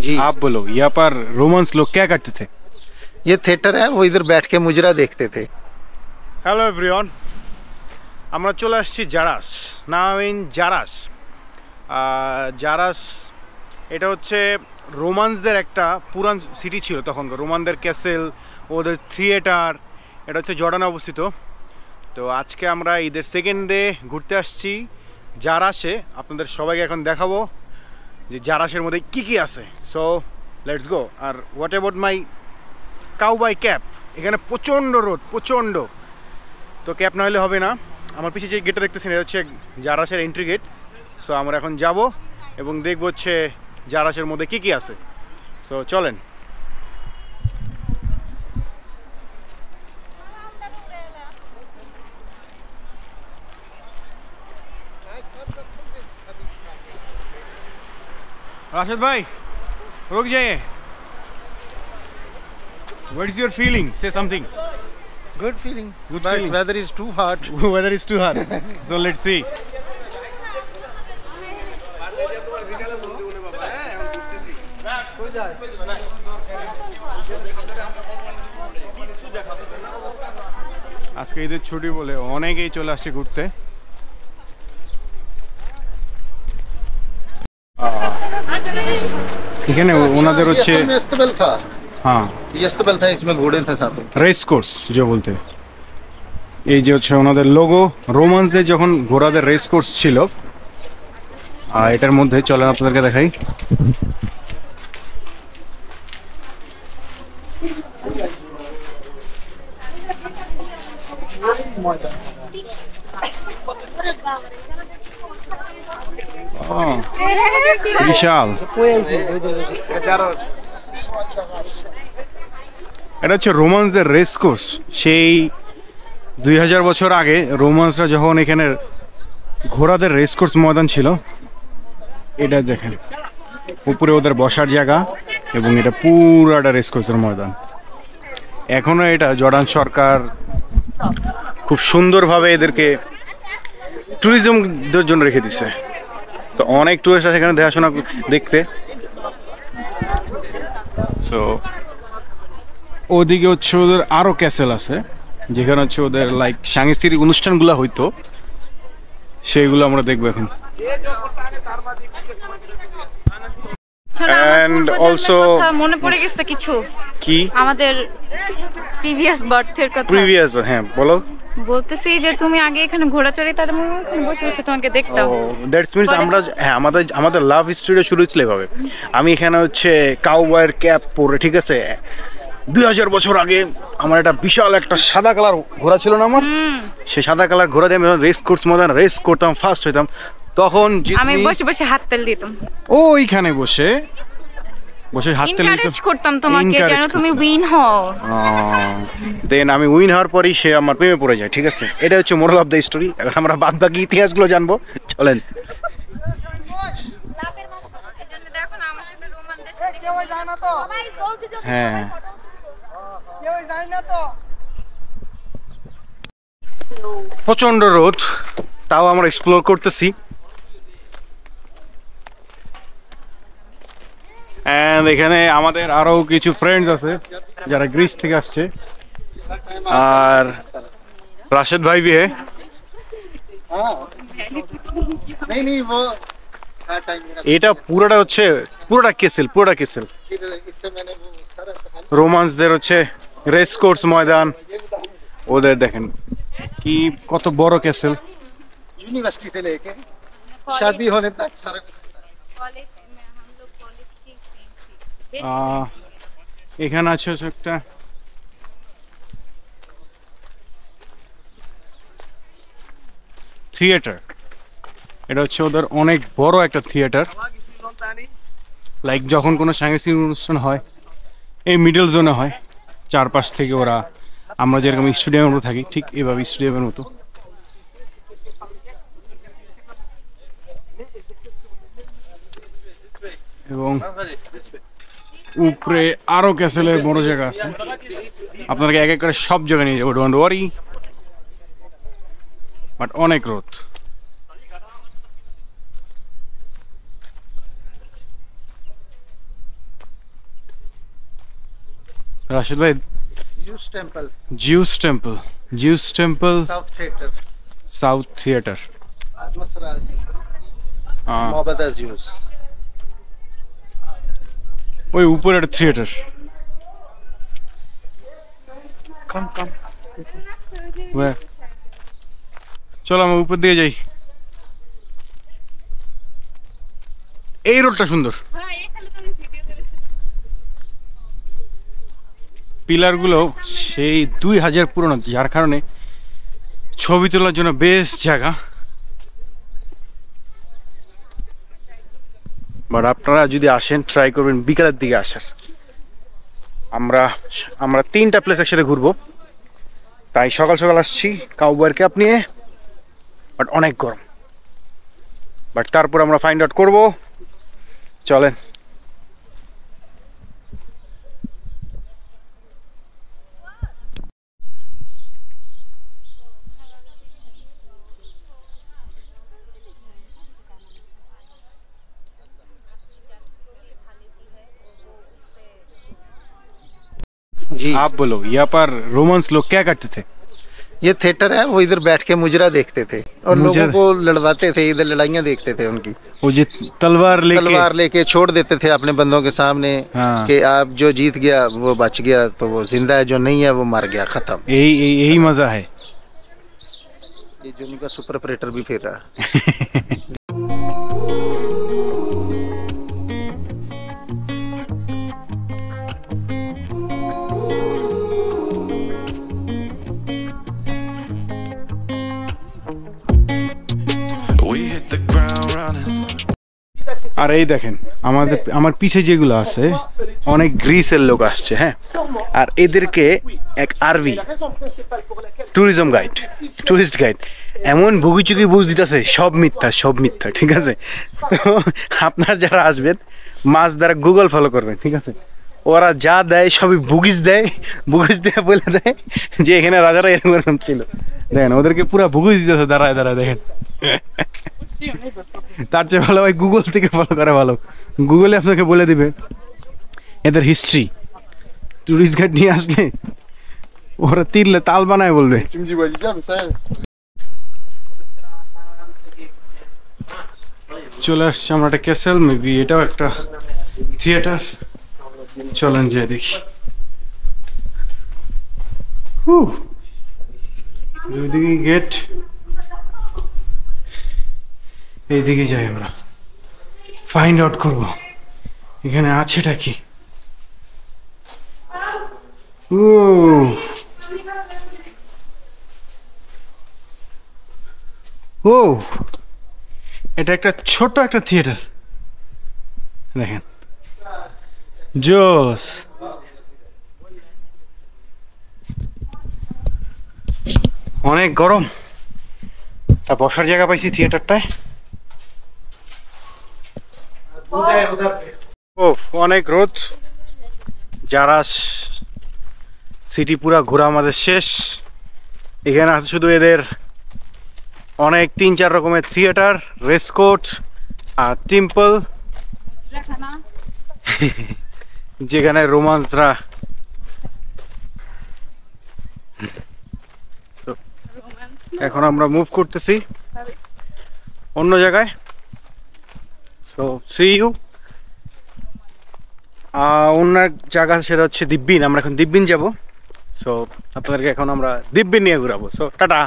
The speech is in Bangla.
जी आप बोलो यहाँ पर रोमांस लोग क्या करते थे? ये थिएटर है, वो इधर बैठ के मुजरा देखते थे। হ্যালো এভরিওয়ান, আমরা চলে আসছি জারাস। নাও ইন জারাস। জারাস এটা হচ্ছে রোমান্সদের একটা পুরান সিটি ছিল তখনকার। রোমানদের ক্যাসেল, ওদের থিয়েটার, এটা হচ্ছে জর্ডানে অবস্থিত। তো আজকে আমরা ঈদের সেকেন্ড ডে ঘুরতে আসছি জারাসে। আপনাদের সবাইকে এখন দেখাবো যে জারাসের মধ্যে কী কী আছে। So let's go. আর what about my cowboy cap? এখানে প্রচণ্ড রোদ, প্রচণ্ড। তো ক্যাপ না হলে হবে না। আমার পিছিয়ে যে গেটটা দেখতেছেন এটা হচ্ছে জারাসের এন্ট্রি গেট। সো আমরা এখন যাব এবং দেখব হচ্ছে জারাসের মধ্যে কী কী আছে। সো চলেন। राशिद भाई रुक जाइए। What is your feeling? Say something. Good feeling, Good but feeling. weather is too hot. Weather is too hot. So let's see. আজকে ঈদের ছুটি বলে অনেকেই চলে আসছে ঘুরতে। এখানে ওনাদের হচ্ছে ये अस्तबल था। हाँ ये अस्तबल था, इसमें घोड़े थे साथ में। রেস কোর্স যে বলতে, এই যে হচ্ছে ওনাদের লোগো। রোমান্সে যখন ঘোড়াদের রেস কোর্স ছিল, এটার মধ্যে চলেন আপনাদেরকে দেখাই। বিশাল। এটা হচ্ছে রোমান্সদের রেস কোর্স। সেই 2000 বছর আগে রোমান্সরা যখন এখানে ঘোড়াদের রেস কোর্স ময়দান ছিল। এটা দেখেন, উপরে ওদের বসার জায়গা এবং এটা পুরাটা রেস কোর্সের ময়দান। এখনো এটা জর্ডান সরকার খুব সুন্দরভাবে এদেরকে ট্যুরিজমদের জন্য রেখে দিছে। তো অনেক টুরিস্ট আছে এখানে দেখাশোনা দেখতে। সো ওদিকে হচ্ছে ওদের আরও ক্যাসেল আছে, যেখানে হচ্ছে ওদের লাইক সাংস্কৃতিক অনুষ্ঠানগুলো হইতো, সেইগুলো আমরা দেখবো এখন। And also মনে পড়ে গেছে কিছু কি আমাদের প্রিভিয়াস বার্থের কথা। প্রিভিয়াস, হ্যাঁ বলো। বলতেছি যে তুমি আগে এখানে ঘোড়া চড়ে তার বসে বসে তোমাকে দেখতাম। দ্যাটস মিনস আমরা, হ্যাঁ, আমাদের লাভ স্টোরিটা শুরু হয়েছিল এভাবে। আমি এখানে হচ্ছে কাউবয়ের ক্যাপ পরে, ঠিক আছে, 2000 বছর আগে আমার একটা বিশাল একটা সাদা কালার ঘোড়া ছিল না আমার। সে সাদা কালার ঘোড়া দিয়ে আমি রেস কোর্স ময়দান রেস করতাম, ফার্স্ট হইতাম। তখন আমি বসে বসে হাত তালি দিতাম, ওইখানে বসে বসে হাত তালি এনকারেজ করতাম তোমাকে যেন তুমি উইন হও। দেন আমি উইন হওয়ার পরই সে আমার প্রেমে পড়ে যায়, ঠিক আছে। এটা হচ্ছে মোরাল অফ দ্য স্টোরি। এখন আমরা বাদ বাকি ইতিহাসগুলো জানবো, চলেন। হ্যাঁ, প্রচন্ড রোদ, তাও আমরা এক্সপ্লোর করতেছি। এন্ড এখানে আমাদের আরো কিছু ফ্রেন্ডস আছে যারা গ্রিস থেকে আসছে। আর রাশেদ ভাই भी है। नहीं नहीं, वो टाइम এটা পুরোটা হচ্ছে পুরোটা কেসেল। इससे मैंने वो सारा রোমান্সদের হচ্ছে রেস কোর্স ময়দান। ওদের দেখেন কি কত বড় ক্যাসেল। यूनिवर्सिटी से लेके शादी होने तक सारा कुछ এখানে আছে হচ্ছে একটা থিয়েটার। এটা হচ্ছে ওদের অনেক বড় একটা থিয়েটার। লাইক যখন কোনো সাংস্কৃতিক অনুষ্ঠান হয় এই মিডল জোনে হয়, চারপাশ থেকে ওরা, আমরা যেরকম স্টেডিয়ামের মতো থাকি ঠিক এভাবে স্টেডিয়ামের মতো। এবং উপরে আরো ক্যাসেলের বড় জায়গা আছে, আপনাদেরকে এক এক করে সব জায়গায় নিয়ে যাবো, ডোন্ট ওয়ারি। বাট অনেক রোদ। রাশেদ ভাই, Zeus Temple, Zeus temple, Zeus temple South Theatre, south theatre. Masra, Mabada Zeus. ওই উপরে একটা থিয়েটার। Come, come. চলো আমরা উপর দিকে যাই। এই রোডটা সুন্দর, পিলারগুলো সেই 2000 পুরনো, যার কারণে ছবি তোলার জন্য বেস্ট জায়গা। বাট আপনারা যদি আসেন ট্রাই করবেন বিকালের দিকে আসার। আমরা 3টা প্লেস একসাথে ঘুরবো, তাই সকাল সকাল আসছি কাউবয়ের ক্যাপ নিয়ে। বাট অনেক গরম, বাট তারপর আমরা ফাইন্ড আউট করবো। চলেন। जी, आप बोलो, यहाँ पर रोमांस लोग क्या करते थे? ये थिएटर है, वो इधर बैठ के मुजरा देखते थे और मुजरा? लोगों को लड़वाते थे, इधर लड़ाइयाँ देखते थे उनकी। वो जो तलवार लेके, तलवार लेके छोड़ देते थे अपने बंदों के सामने हाँ। कि आप जो जीत गया वो बच गया, तो वो जिंदा है, जो नहीं है वो मर गया, खत्म। यही मजा है। ये जो उनका सुपर ऑपरेटर भी फिर रहा है। We hit the ground running. আর এই দেখেন আমার পিছে যেগুলো আছে অনেক গ্রিসের লোক আসছে, হ্যাঁ। আর এদেরকে এক আরভি টুরিস্ট গাইড এমন ভুগিচুকি বুঝ দিতেছে, সব মিথ্যা, ঠিক আছে। তো আপনার যারা আসবেন মাছ দ্বারা গুগল ফলো করবেন, ঠিক আছে। ওরা যা দেয় সবই বুগিস দিয়ে বলে দেয় যে এখানে রাজারা এরকম ছিল। দেখেন ওদেরকে পুরো বুগিস দিতেছে দাঁড়ায় দেখেন। তার চেয়ে ভালো ভাই গুগল থেকে ফলো করা ভালো। গুগলে আপনাকে বলে দিবে এদের হিস্ট্রি। টুরিস্ট গাইড নিয়ে আসলে ওরা তীরলে তাল বানায় বলবে। চলে আসছে আমরা একটা ক্যাসেল, মেবি এটাও একটা থিয়েটার। চলেন যাই দেখি। দুইদিকে গেট, এইদিকে যাই আমরা, ফাইন্ড আউট করবো এখানে আছেটা কি। ও এটা একটা ছোট একটা থিয়েটার, দেখেন জোস। অনেক গরম, তা বসার জায়গা পাইছি থিয়েটারটায়। অনেক রোদ, যারা সিটি পুরা ঘোরা আমাদের শেষ। এখানে আছে শুধু এদের অনেক 3-4 রকমের থিয়েটার, রেসকোর্ট আর টেম্পল, যেখানে রোমান্সরা এখন আমরা মুভ করতেছি অন্য জায়গায়। So see you. অন্য জায়গা সেটা হচ্ছে দিব্যিন। আমরা এখন দিব্যিন যাব। সো আপনাদেরকে এখন আমরা দিব্যিন নিয়ে ঘুরাবো। So tata.